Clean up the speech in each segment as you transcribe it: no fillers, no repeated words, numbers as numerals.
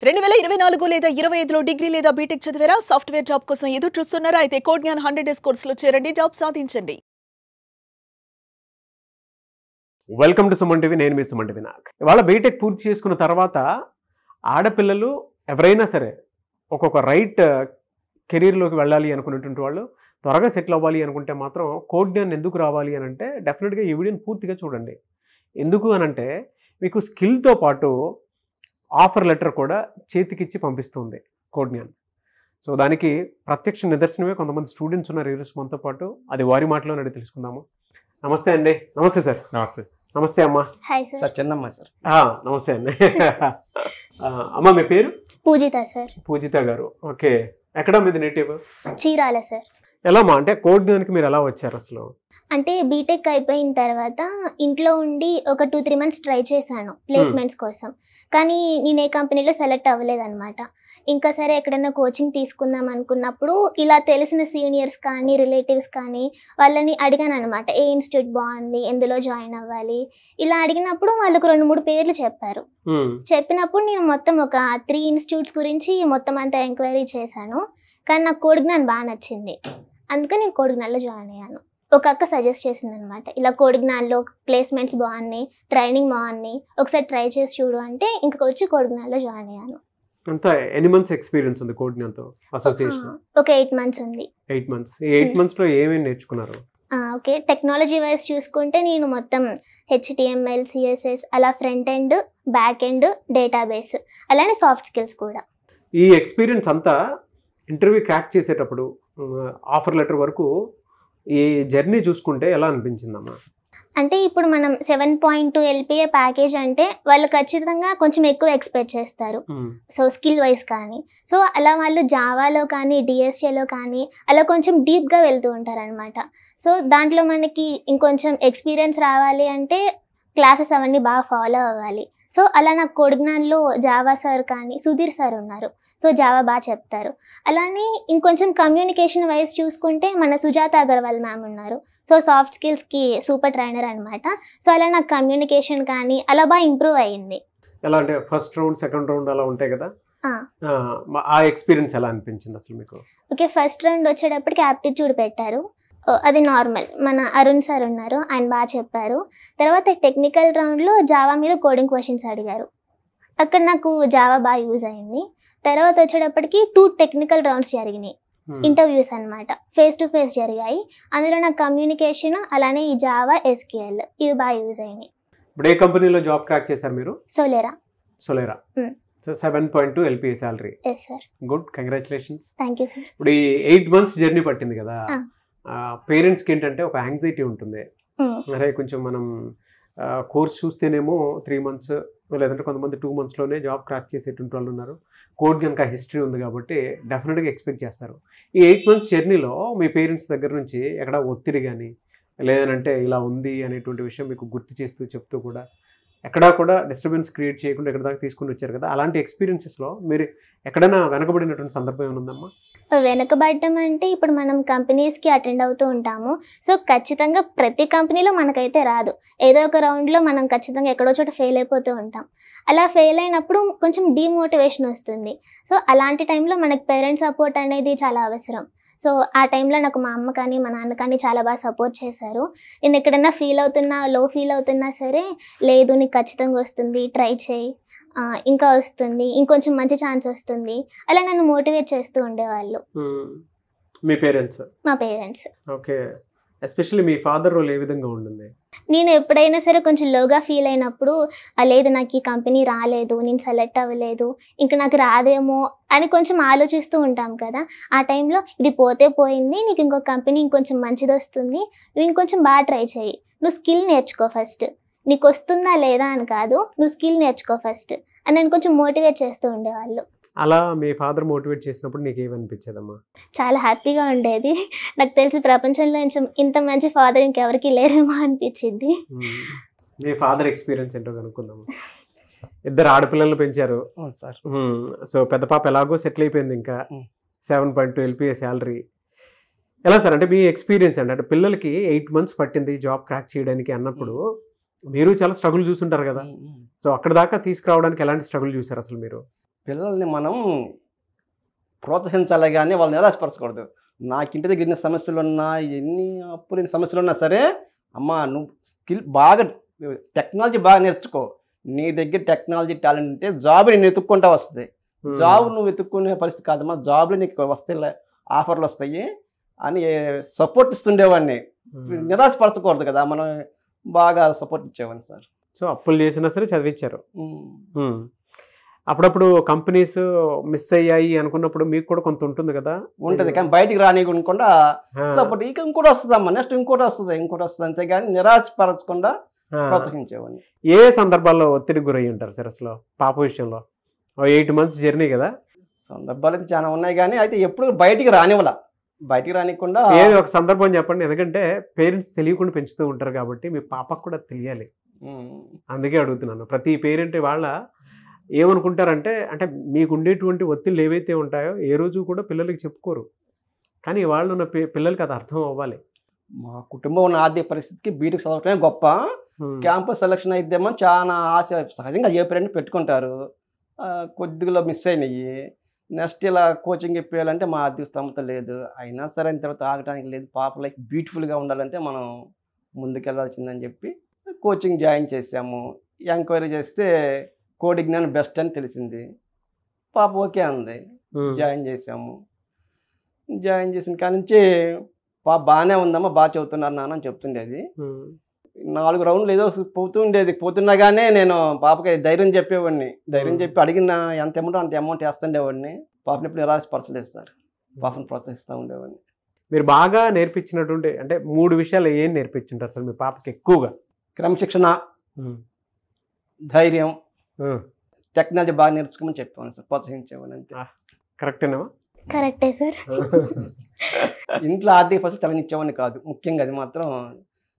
2024 లేదా 25లో డిగ్రీ లేదా బీటెక్ చదివారా? సాఫ్ట్‌వేర్ జాబ్ కోసం ఎదురు చూస్తున్నారా? అయితే కోడ్ జ్ఞాన్ 100 డేస్ కోర్సులో చేరండి, జాబ్ సాధించండి. Welcome to Suman TV. నేను మీ సుమన్ టీవీ నాగ్. ఇవాళ బీటెక్ పూర్తి చేసుకున్న తర్వాత ఆడపిల్లలు ఎవరైనా సరే ఒక్కొక్క రైట్ కెరీర్లోకి వెళ్ళాలి అనుకునేటువంటి వాళ్ళు, త్వరగా సెటిల్ అవ్వాలి అనుకుంటే మాత్రం కోడ్ జ్ఞాన్ ఎందుకు రావాలి అని అంటే డెఫినెట్గా ఈ వీడియోని పూర్తిగా చూడండి. ఎందుకు అనంటే మీకు స్కిల్తో పాటు ఆఫర్ లెటర్ కూడా చేతికిచ్చి పంపిస్తుంది కోడ్ జ్ఞాన్. సో దానికి ప్రత్యక్ష నిదర్శనమే కొంతమంది స్టూడెంట్స్ ఉన్నారు ఈరోజు మనతో పాటు. అది వారి మాటలోనే అడిగి తెలుసుకుందాము. నమస్తే అండి. నమస్తే సార్. నమస్తే. నమస్తే అమ్మా. Hi sir. సార్ చిన్నమ్మ సార్. నమస్తే అండి. అమ్మ మీ పేరు? పూజిత సార్. పూజిత గారు. ఓకే, ఎక్కడ మీది నేటివ్? చీరాల సార్. ఎలా అమ్మా, అంటే కోడ్ జ్ఞాన్కి మీరు ఎలా వచ్చారు అసలు? అంటే బీటెక్ అయిపోయిన తర్వాత ఇంట్లో ఉండి ఒక 2-3 మంత్స్ ట్రై చేశాను ప్లేస్మెంట్స్ కోసం. కానీ నేను ఏ కంపెనీలో సెలెక్ట్ అవ్వలేదన్నమాట. ఇంకా సరే ఎక్కడైనా కోచింగ్ తీసుకుందాం అనుకున్నప్పుడు ఇలా తెలిసిన సీనియర్స్ కానీ రిలేటివ్స్ కానీ వాళ్ళని అడిగాను అనమాట. ఏ ఇన్స్టిట్యూట్ బాగుంది, ఎందులో జాయిన్ అవ్వాలి, ఇలా అడిగినప్పుడు వాళ్ళకు 2-3 పేర్లు చెప్పారు. చెప్పినప్పుడు నేను మొత్తం ఒక 3 ఇన్స్టిట్యూట్స్ గురించి మొత్తం అంతా ఎంక్వైరీ చేశాను. కానీ నాకు కోడ్ జ్ఞాన్ బాగా నచ్చింది. అందుకని నేను కోడ్ జ్ఞాన్లో జాయిన్ అయ్యాను. ఒక అక్క సజెస్ట్ చేసింది అనమాట, ఇలా కోడ్ జ్ఞాన్లో ప్లేస్మెంట్స్ బాగున్నాయి, ట్రైనింగ్ బాగున్నాయి, ఒకసారి ట్రై చేసి చూడు అంటే ఇంక వచ్చి కోడ్ జ్ఞాన్లో జాయిన్ అయ్యాను. అంతా ఎన్ని మంత్స్ ఎక్స్పీరియన్స్ ఉంది కోడ్ జ్ఞాన్తో అసోసియేషన్? ఒక 8 మంత్స్ ఉంది. 8 మంత్స్. ఈ 8 మంత్స్లో ఏమేమి నేర్చుకున్నారు? ఓకే, టెక్నాలజీ వైజ్ చూసుకుంటే నేను మొత్తం HTML, CSS అలా front end, back end, database, అలానే సాఫ్ట్ స్కిల్స్ కూడా. ఈ ఎక్స్పీరియన్స్ అంతా ఇంటర్వ్యూ క్రాక్ చేసేటప్పుడు ఆఫర్ లెటర్ వరకు ఈ జర్నీ చూసుకుంటే ఎలా అనిపించిందమ్మా? అంటే ఇప్పుడు మనం 7.2 LPA ప్యాకేజ్ అంటే వాళ్ళు ఖచ్చితంగా కొంచెం ఎక్కువ ఎక్స్పెక్ట్ చేస్తారు, సో స్కిల్ వైజ్ కానీ. సో అలా వాళ్ళు జావాలో కానీ DSAలో కానీ అలా కొంచెం డీప్గా వెళ్తూ ఉంటారనమాట. సో దాంట్లో మనకి ఇంకొంచెం ఎక్స్పీరియన్స్ రావాలి అంటే క్లాసెస్ అవన్నీ బాగా ఫాలో అవ్వాలి. సో అలా నాకు కోడ్ జ్ఞాన్లో జావా సార్ కానీ సుధీర్ సార్ ఉన్నారు, సో జావా బాగా చెప్తారు. అలానే ఇంకొంచెం కమ్యూనికేషన్ వైజ్ చూసుకుంటే మన సుజాత అగర్వాల్ మ్యామ్ ఉన్నారు, సో సాఫ్ట్ స్కిల్స్కి సూపర్ ట్రైనర్ అనమాట. సో అలా నాకు కమ్యూనికేషన్ కానీ అలా బాగా ఇంప్రూవ్ అయ్యింది. ఎలా అంటే ఫస్ట్ రౌండ్, సెకండ్ రౌండ్ అలా ఉంటాయి కదా, ఆ ఎక్స్పీరియన్స్ ఎలా అనిపించింది అసలు మీకు? ఓకే, ఫస్ట్ రౌండ్ వచ్చేటప్పటికి యాప్టిట్యూడ్ పెట్టారు, అది నార్మల్. మన అరుణ్ సార్ ఉన్నారు, ఆయన బాగా చెప్పారు. తర్వాత టెక్నికల్ రౌండ్లో జావా మీద కోడింగ్ క్వశ్చన్స్ అడిగారు, అక్కడ నాకు జావా బాగా యూజ్ అయింది. తర్వాత వచ్చేటప్పటికి 2 టెక్నికల్ రౌండ్స్ జరిగినాయి, ఇంటర్వ్యూస్ అనమాట, ఫేస్ టు ఫేస్ జరిగాయి. అందులో నాకు కమ్యూనికేషన్ అలానే ఈ జావా, SQL ఇవి బాగా యూజ్ అయినాయి. ఇప్పుడు ఏ కంపెనీలో జాబ్ క్రాక్ చేశారు మీరు? సోలేరా. 7.2 LPA salary. Yes sir. Good, congratulations. Thank you sir. ఇప్పుడు ఈ 8 మంత్స్ జర్నీ పట్టింది కదా, పేరెంట్స్కి ఏంటంటే ఒక యాంగ్జైటీ ఉంటుంది. అరే కొంచెం మనం కోర్స్ చూస్తేనేమో 3 మంత్స్ లేదంటే కొంతమంది 2 మంత్స్లోనే జాబ్ క్రాక్ చేసేటువంటి వాళ్ళు ఉన్నారు. కోడ్ కనుక హిస్టరీ ఉంది కాబట్టి డెఫినెట్గా ఎక్స్పెక్ట్ చేస్తారు. ఈ 8 మంత్స్ జర్నీలో మీ పేరెంట్స్ దగ్గర నుంచి ఎక్కడ ఒత్తిడి కానీ లేదనంటే ఇలా ఉంది అనేటువంటి విషయం మీకు గుర్తు చేస్తూ చెప్తూ కూడా ఎక్కడా కూడా డిస్టర్బెన్స్ క్రియేట్ చేయకుండా ఎక్కడ దాకా తీసుకుని వచ్చారు కదా, అలాంటి ఎక్స్పీరియన్సెస్లో మీరు ఎక్కడైనా వెనకబడినటువంటి సందర్భం ఏమైనా ఉందమ్మా? వెనకబడటం అంటే ఇప్పుడు మనం కంపెనీస్కి అటెండ్ అవుతూ ఉంటాము, సో ఖచ్చితంగా ప్రతి కంపెనీలో మనకైతే రాదు. ఏదో ఒక రౌండ్లో మనం ఖచ్చితంగా ఎక్కడో చోట ఫెయిల్ అయిపోతూ ఉంటాం. అలా ఫెయిల్ అయినప్పుడు కొంచెం డీమోటివేషన్ వస్తుంది. సో అలాంటి టైంలో మనకి పేరెంట్స్ సపోర్ట్ అనేది చాలా అవసరం. సో ఆ టైంలో నాకు మా అమ్మ కానీ మా నాన్న కానీ చాలా బాగా సపోర్ట్ చేశారు. నేను ఎక్కడన్నా లో ఫీల్ అవుతున్నా సరే, లేదు నీకు ఖచ్చితంగా వస్తుంది, ట్రై చేయి, ఇంకా వస్తుంది, ఇంకొంచెం మంచి ఛాన్స్ వస్తుంది, అలా నన్ను మోటివేట్ చేస్తూ ఉండేవాళ్ళు మీ పేరెంట్స్. మా పేరెంట్స్. ఓకే, ఎస్పెషల్లీ మీ ఫాదర్ రోల్ ఏ విధంగా ఉంటుంది? నేను ఎప్పుడైనా సరే కొంచెం లోగా ఫీల్ అయినప్పుడు, లేదు నాకు ఈ కంపెనీ రాలేదు, నేను సెలెక్ట్ అవ్వలేదు, ఇంకా నాకు రాదేమో అని కొంచెం ఆలోచిస్తూ ఉంటాం కదా, ఆ టైంలో ఇది పోతే పోయింది, నీకు ఇంకో కంపెనీ ఇంకొంచెం మంచిది వస్తుంది, నువ్వు ఇంకొంచెం బాగా ట్రై చేయి, నువ్వు స్కిల్ నేర్చుకో ఫస్ట్, నీకు వస్తుందా లేదా అని కాదు, నువ్వు స్కిల్ నేర్చుకో ఫస్ట్ అని నేను కొంచెం మోటివేట్ చేస్తూ ఉండేవాళ్ళు. అలా మీ ఫాదర్ మోటివేట్ చేసినప్పుడు నీకు ఏమనిపించేదమ్మా? చాలా హ్యాపీగా ఉండేది. నాకు తెలిసి ప్రపంచంలో ఇంత మంచి ఫాదర్ ఇంకెవరికి లేరేమో అనిపించింది. మీ ఫాదర్ ఎక్స్పీరియన్స్ ఏంటో కనుక్కుందాము. 2 ఆడపిల్లలు పెంచారు సార్. సో పెద్ద పాప ఎలాగో సెటిల్ అయిపోయింది, ఇంకా 7.2 LPA శాలరీ. ఎలా సార్, అంటే మీ ఎక్స్పీరియన్స్ అంటే పిల్లలకి 8 మంత్స్ పట్టింది జాబ్ క్రాక్ చేయడానికి అన్నప్పుడు మీరు చాలా స్ట్రగుల్ చూస్తుంటారు కదా, సో అక్కడ దాకా తీసుకురావడానికి ఎలాంటి స్ట్రగుల్ చూసారు అసలు మీరు? పిల్లల్ని మనం ప్రోత్సహించాలి కానీ వాళ్ళని నిరాశపరచకూడదు. నాకు ఇంటి దగ్గర ఎన్ని సమస్యలు ఉన్నా, ఎన్ని అప్పులేని సమస్యలు ఉన్నా సరే, అమ్మ నువ్వు స్కిల్ బాగా టెక్నాలజీ బాగా నేర్చుకో. నీ దగ్గర టెక్నాలజీ టాలెంట్ ఉంటే జాబ్ నేను వెతుక్కుంటా వస్తుంది. జాబ్ నువ్వు వెతుక్కునే పరిస్థితి కాదమ్మా, జాబ్లు నీకు వస్తాయి, ఆఫర్లు వస్తాయి అని సపోర్ట్ ఇస్తుండేవాడిని. నిరాశపరచకూడదు కదా, మనం బాగా సపోర్ట్ ఇచ్చేవాడిని సార్. సో అప్పులు చేసినా సరే చదివించారు. అప్పుడప్పుడు కంపెనీస్ మిస్ అయ్యాయి అనుకున్నప్పుడు మీకు కూడా కొంత ఉంటుంది కదా? ఉంటుంది, కానీ బయటికి రానియకుండా సపోర్ట్ ఇంకోటి వస్తుందమ్మా, నెక్స్ట్ ఇంకోటి వస్తుంది అంతేగాని నిరాశపరచకుండా ప్రోత్సహించేవాడిని. ఏ సందర్భాల్లో ఒత్తిడికి గురయ్యి ఉంటారు సార్ అసలు పాప విషయంలో? 8 months జర్నీ కదా? సందర్భాలు అయితే చాలా ఉన్నాయి, కానీ అయితే ఎప్పుడు బయటికి రానికుండా ఏది ఒక సందర్భం చెప్పండి. ఎందుకంటే పేరెంట్స్ తెలియకుండా పెంచుతూ ఉంటారు కాబట్టి మీ పాపకు కూడా తెలియాలి, అందుకే అడుగుతున్నాను. ప్రతి పేరెంట్ వాళ్ళ ఏమనుకుంటారంటే, అంటే మీకు ఉండేటువంటి ఒత్తిళ్ళు ఏవైతే ఉంటాయో ఏ రోజు కూడా పిల్లలకి చెప్పుకోరు, కానీ వాళ్ళు ఉన్న పిల్లలకి అది అర్థం అవ్వాలి. మా కుటుంబం ఉన్న ఆర్థిక పరిస్థితికి బీటెక్ చదవటమే గొప్ప, క్యాంపస్ సెలక్షన్ అయితేమో చాలా ఆశ సహజంగా ఏ పేరెంట్ పెట్టుకుంటారు. కొద్దిగా మిస్ అయినాయి. నెక్స్ట్ ఇలా కోచింగ్ ఇప్పించాలంటే మా ఆర్థిక స్తోమత లేదు, అయినా సరే అయిన తర్వాత ఆగటానికి లేదు. పాప లైఫ్ బ్యూటిఫుల్గా ఉండాలంటే మనం ముందుకెళ్ళాల్సిందని చెప్పి కోచింగ్ జాయిన్ చేసాము. ఎంక్వైరీ చేస్తే కోడింగ్ నేను బెస్ట్ అని తెలిసింది. పాప ఓకే అంది, జాయిన్ చేసాము. జాయిన్ చేసిన కాడి నుంచి పాప బాగానే ఉందమ్మా, బాగా చదువుతున్నారు నాన్న అని చెప్తుండేది. 4 రౌండ్లు ఏదో పోతుండేది. పోతున్నాగానే నేను పాపకి ధైర్యం చెప్పేవాడిని. ధైర్యం చెప్పి అడిగిన ఎంత అమౌంట్ అంత అమౌంట్ వేస్తుండేవాడిని. పాపని ఎప్పుడు నిరాశపరచలేదు సార్, పాపను ప్రోత్సహిస్తూ ఉండేవాడిని. మీరు బాగా నేర్పించినటువంటి అంటే 3 విషయాలు ఏం నేర్పించుంటారు సార్ మీ పాపకి ఎక్కువగా? క్రమశిక్షణ, ధైర్యం, టెక్నాలజీ బాగా నేర్చుకోమని చెప్పాను సార్, ప్రోత్సహించేవాడిని అంతే. కరెక్టేనా? కరెక్టే సార్. ఇంట్లో ఆర్థిక పరిస్థితి తలనిచ్చేవాడిని కాదు, ముఖ్యంగా అది మాత్రం.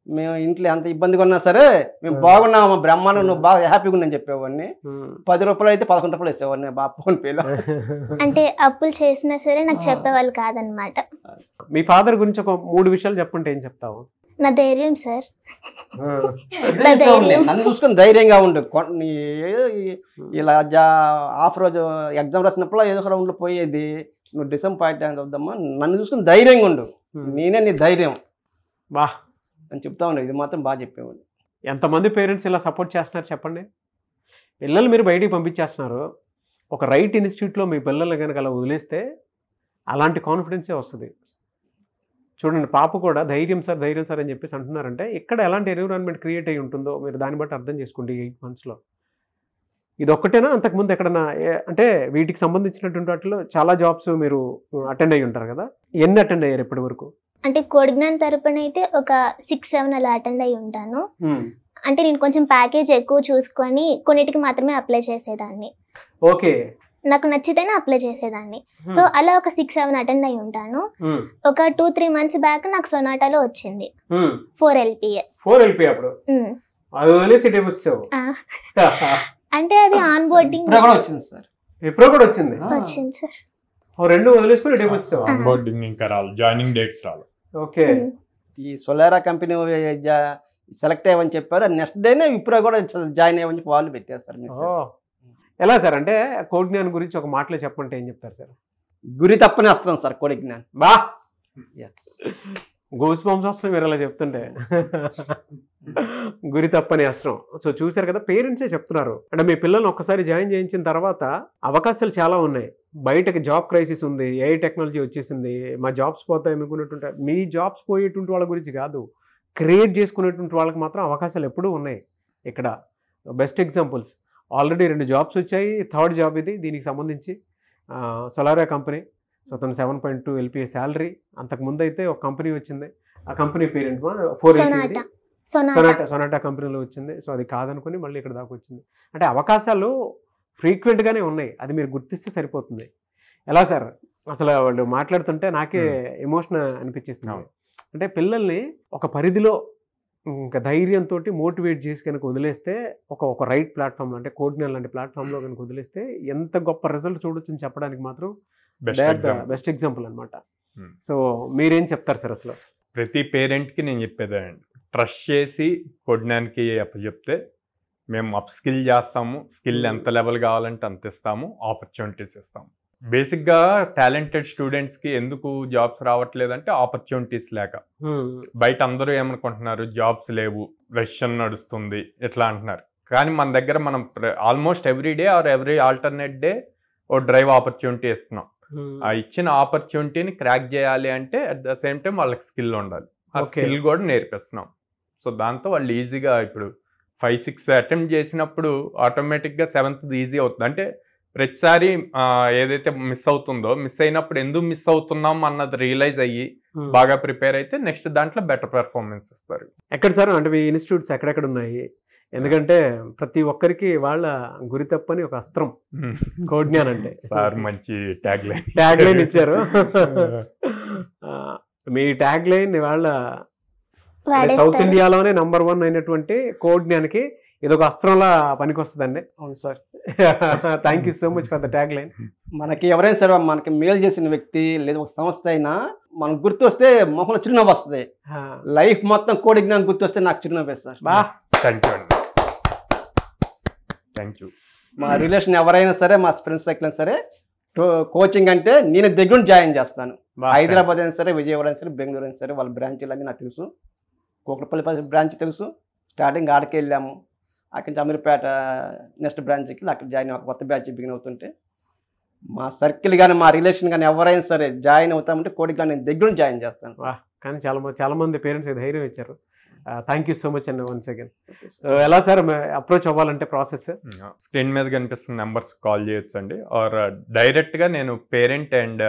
మేము ఇంట్లో ఎంత ఇబ్బందిగా ఉన్నా సరే మేము బాగున్నాము, బ్రహ్మాండం, నువ్వు బాగా హ్యాపీగా ఉన్నాను చెప్పేవాడిని. 10 రూపాయలు అయితే 11 రూపాయలు వేసేవాడిని బాబు ఫోన్ పేలో. అంటే అప్పులు చేసినా సరే నాకు చెప్పేవాళ్ళు కాదనమాట. మీ ఫాదర్ గురించి ఒక 3 విషయాలు చెప్పంటే ఏం చెప్తావు? నా ధైర్యం సార్, నన్ను చూసుకొని ధైర్యంగా ఉండు. ఇలా హాఫ్ రోజు ఎగ్జామ్ రాసినప్పుడు ఏదో ఒక రౌండ్లో పోయేది, నువ్వు డిసప్పాయింట్ అవుద్దమ్మా, నన్ను చూసుకొని ధైర్యంగా ఉండు, నేనే నీ ధైర్యం బా అని చెప్తా ఉన్నాడు. ఇది మాత్రం బాగా చెప్పేవాడు. ఎంతమంది పేరెంట్స్ ఇలా సపోర్ట్ చేస్తున్నారు చెప్పండి? పిల్లలు మీరు బయటికి పంపించేస్తున్నారు, ఒక రైట్ ఇన్స్టిట్యూట్లో మీ పిల్లలు కనుక అలా వదిలేస్తే అలాంటి కాన్ఫిడెన్సే వస్తుంది. చూడండి, పాప కూడా ధైర్యం సార్ అని చెప్పేసి అంటున్నారంటే ఇక్కడ ఎలాంటి ఎన్విరాన్మెంట్ క్రియేట్ అయ్యి ఉంటుందో మీరు దాన్ని బట్టి అర్థం చేసుకోండి. 8 monthsలో ఇది ఒక్కటేనా? అంతకుముందు ఎక్కడన్నా అంటే వీటికి సంబంధించినటువంటి వాటిలో చాలా జాబ్స్ మీరు అటెండ్ అయ్యి ఉంటారు కదా, ఎన్ని అటెండ్ అయ్యారు ఇప్పటి వరకు? అంటే కోడిజ్ఞాన్ తరపున అయితే ఒక 6-7 అలా అటెండ్ అయ్యి ఉంటాను. అంటే నేను కొంచెం ప్యాకేజ్ ఎక్కువ చూసుకొని కొన్నిటికి మాత్రమే అప్లై చేసేదాన్ని. ఓకే, నాకు నచ్చితేనే అప్లై చేసేదాన్ని. సో అలా ఒక 6-7 అటెండ్ అయి ఉంటాను. ఒక 2-3 months బ్యాక్ నాకు సొనాటాలో వచ్చింది 4 LPA. అప్పుడు అది వదిలేసి అంటే అది ఆన్ బోర్డింగ్ వచ్చింది సార్. ఇప్పుడు కూడా వచ్చింది సార్. 2 వదిలేసుకుని ఆన్ బోర్డింగ్ ఇంకా రాలేదు, జాయినింగ్ డేట్స్ రాలేదు. ఓకే, ఈ సోలారా కంపెనీ సెలెక్ట్ అయ్యమని చెప్పారు. నెక్స్ట్ డేనే ఇప్పుడు కూడా జాయిన్ అయ్యమని చెప్పి వాళ్ళు పెట్టారు సార్. ఎలా సార్? అంటే కోడిజ్ఞాన్ గురించి ఒక మాటలో చెప్పంటే ఏం చెప్తారు సార్? గురి తప్పని వస్తున్నాం సార్ కోడిజ్ఞాన్. బా గోస్ బాంబ్స్ వస్తున్నాయి మీరు అలా చెప్తుంటే. గురి తప్పని అస్త్రం. సో చూసారు కదా, పేరెంట్సే చెప్తున్నారు. అంటే మీ పిల్లల్ని ఒక్కసారి జాయిన్ చేయించిన తర్వాత అవకాశాలు చాలా ఉన్నాయి. బయటకి జాబ్ క్రైసిస్ ఉంది, ఏఐ టెక్నాలజీ వచ్చేసింది, మా జాబ్స్ పోతాయి అనుకున్నట్టుంటే మీ జాబ్స్ పోయేటువంటి వాళ్ళ గురించి కాదు, క్రియేట్ చేసుకునేటువంటి వాళ్ళకి మాత్రం అవకాశాలు ఎప్పుడూ ఉన్నాయి. ఇక్కడ బెస్ట్ ఎగ్జాంపుల్స్ ఆల్రెడీ 2 jobs వచ్చాయి, 3rd జాబ్ ఇది. దీనికి సంబంధించి సోలారా కంపెనీ, సో తను 7.2 LPA శాలరీ. అంతకుముందు అయితే ఒక కంపెనీ వచ్చింది, ఆ కంపెనీ పేరెంట్ 4 LPA సొనాటా కంపెనీలో వచ్చింది. సో అది కాదనుకుని మళ్ళీ ఇక్కడ దాకా వచ్చింది. అంటే అవకాశాలు ఫ్రీక్వెంట్గానే ఉన్నాయి, అది మీరు గుర్తిస్తే సరిపోతుంది. ఎలా సార్ అసలు వాళ్ళు మాట్లాడుతుంటే నాకే ఎమోషన్ అనిపించేస్తుంది. అంటే పిల్లల్ని ఒక పరిధిలో ఇంకా ధైర్యంతో మోటివేట్ చేసి కనుక వదిలేస్తే ఒక రైట్ ప్లాట్ఫామ్లో అంటే కోడిజ్ఞాన్ లాంటి ప్లాట్ఫామ్లో కనుక వదిలేస్తే ఎంత గొప్ప రిజల్ట్ చూడొచ్చు అని చెప్పడానికి మాత్రం బెస్ట్ ఎగ్జాంపుల్ అనమాట. సో మీరేం చెప్తారు సార్? అసలు ప్రతి పేరెంట్కి నేను చెప్పేదండి, ట్రస్ట్ చేసి కోడిజ్ఞాన్కి అప్పచెప్తే మేము అప్ స్కిల్ చేస్తాము, స్కిల్ ఎంత లెవెల్ కావాలంటే అంత ఇస్తాము, ఆపర్చునిటీస్ ఇస్తాము. బేసిక్గా టాలెంటెడ్ స్టూడెంట్స్కి ఎందుకు జాబ్స్ రావట్లేదంటే ఆపర్చునిటీస్ లేక. బయట అందరూ ఏమనుకుంటున్నారు, జాబ్స్ లేవు, రష్యన్ నడుస్తుంది ఇట్లా అంటున్నారు. కానీ మన దగ్గర మనం almost every day or every alternate day ఓ డ్రైవ్ ఆపర్చునిటీ ఇస్తున్నాం. ఆ ఇచ్చిన ఆపర్చునిటీని క్రాక్ చేయాలి అంటే అట్ ద సేమ్ టైం వాళ్ళకి స్కిల్ ఉండాలి. ఆ స్కిల్ కూడా నేర్పిస్తున్నాం. సో దాంతో వాళ్ళు ఈజీగా ఇప్పుడు 5-6 అటెంప్ట్ చేసినప్పుడు ఆటోమేటిక్గా 7th ఈజీ అవుతుంది. అంటే ప్రతిసారి ఏదైతే మిస్ అవుతుందో, మిస్ అయినప్పుడు ఎందుకు మిస్ అవుతున్నాం అన్నది రియలైజ్ అయ్యి బాగా ప్రిపేర్ అయితే నెక్స్ట్ దాంట్లో బెటర్ పెర్ఫార్మెన్స్ ఇస్తారు. ఎక్కడ సార్ అంటే మీ ఇన్స్టిట్యూట్స్ ఎక్కడెక్కడ ఉన్నాయి? ఎందుకంటే ప్రతి ఒక్కరికి వాళ్ళ గురి తప్పని ఒక అస్త్రం కోడ్జ్ఞాన్ అంటే. సార్ మంచి ట్యాగ్ లైన్ ఇచ్చారు. మీ ట్యాగ్ లైన్ వాళ్ళ సౌత్ ఇండియాలోనే నంబర్ 1 అయినటువంటి కోడ్జ్ఞాన్కి ఇదొక అస్త్రంలా పనికొస్తుందండి. అవును sir. Thank you so much for the tag line. మనకి ఎవరైనా సరే మనకి మేలు చేసిన వ్యక్తి లేదా ఒక సంస్థ అయినా మనకు గుర్తొస్తే మొహంలో చిరునవ్వు వస్తుంది. లైఫ్ మొత్తం కోడ్జ్ఞాన్ గుర్తొస్తే నాకు చిరునవ్వు సార్. బా థ్యాంక్ యూ అండి. Thank you. మా రిలేషన్ ఎవరైనా సరే, మా ఫ్రెండ్స్ సర్కిల్ అయినా సరే, కోచింగ్ అంటే నేను దగ్గర జాయిన్ చేస్తాను. హైదరాబాద్ అయినా సరే, విజయవాడ అయినా సరే, బెంగళూరు అయినా సరే, వాళ్ళ బ్రాంచీలు అన్నీ నాకు తెలుసు. కూకట్పల్లి బ్రాంచ్ తెలుసు. స్టార్టింగ్ ఆడికి వెళ్ళాము, అక్కడి నుంచి అమీర్పేట నెక్స్ట్ బ్రాంచ్కి అక్కడ జాయిన్ కొత్త బ్యాచ్ బిగిన్ అవుతుంటే మా సర్కిల్ కానీ మా రిలేషన్ కానీ ఎవరైనా సరే జాయిన్ అవుతామంటే కోడ్జ్ఞాన్ నేను దగ్గర జాయిన్ చేస్తాను. కానీ చాలా మంది పేరెంట్స్ ధైర్యం ఇచ్చారు. థ్యాంక్ యూ సో మచ్ అండి వన్స్ అగైన్. ఎలా సార్ అప్రోచ్ అవ్వాలంటే ప్రాసెస్? స్క్రీన్ మీద కనిపిస్తున్న నెంబర్స్ కాల్ చేయొచ్చు అండి, ఆర్ డైరెక్ట్గా నేను పేరెంట్ అండ్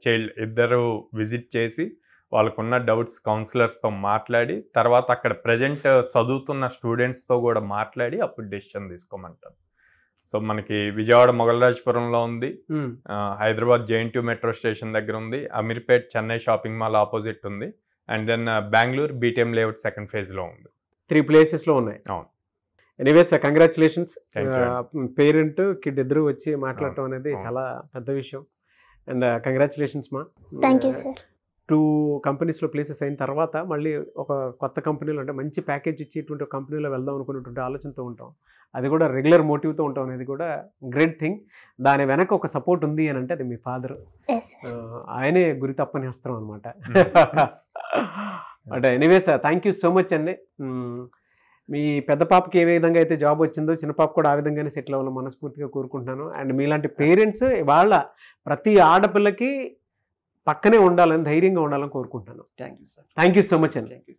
చైల్డ్ ఇద్దరు విజిట్ చేసి వాళ్ళకున్న డౌట్స్ కౌన్సిలర్స్తో మాట్లాడి తర్వాత అక్కడ ప్రజెంట్ చదువుతున్న స్టూడెంట్స్తో కూడా మాట్లాడి అప్పుడు డెసిషన్ తీసుకోమంటాను. సో మనకి విజయవాడ మొగలరాజపురంలో ఉంది, హైదరాబాద్ JNTU మెట్రో స్టేషన్ దగ్గర ఉంది, Ameerpet Chennai shopping mall opposite ఉంది, and then Bengaluru BTM layout 2nd phase లో ఉంది. 3 ప్లేసెస్లో ఉన్నాయి. అవును. Anyways congratulations. పేరెంట్ కిడ్ ఇద్దరు వచ్చి మాట్లాడటం అనేది చాలా పెద్ద విషయం. అండ్ కంగ్రాచులేషన్స్ మా. Thank you sir. 2 కంపెనీస్లో ప్లేసెస్ అయిన తర్వాత మళ్ళీ ఒక కొత్త కంపెనీలో అంటే మంచి ప్యాకేజ్ ఇచ్చేటువంటి కంపెనీలో వెళ్దాం అనుకునేటువంటి ఆలోచనతో ఉంటాం. అది కూడా రెగ్యులర్ మోటివ్తో ఉంటాం అనేది కూడా గ్రేట్ థింగ్. దాని వెనక ఒక సపోర్ట్ ఉంది అని అంటే అది మీ ఫాదర్. ఆయనే గురి తప్పని అస్త్రం అనమాట. అంటే anyways thank you so much అండి. మీ పెద్ద పాపకి ఏ విధంగా అయితే జాబ్ వచ్చిందో చిన్న పాప కూడా ఆ విధంగానే సెటిల్ అవ్వాలని మనస్ఫూర్తిగా కోరుకుంటున్నాను. అండ్ మీలాంటి పేరెంట్స్ వాళ్ళ ప్రతి ఆడపిల్లకి పక్కనే ఉండాలని, ధైర్యంగా ఉండాలని కోరుకుంటున్నాను. Thank you sir. Thank you so much అండి. Thank you.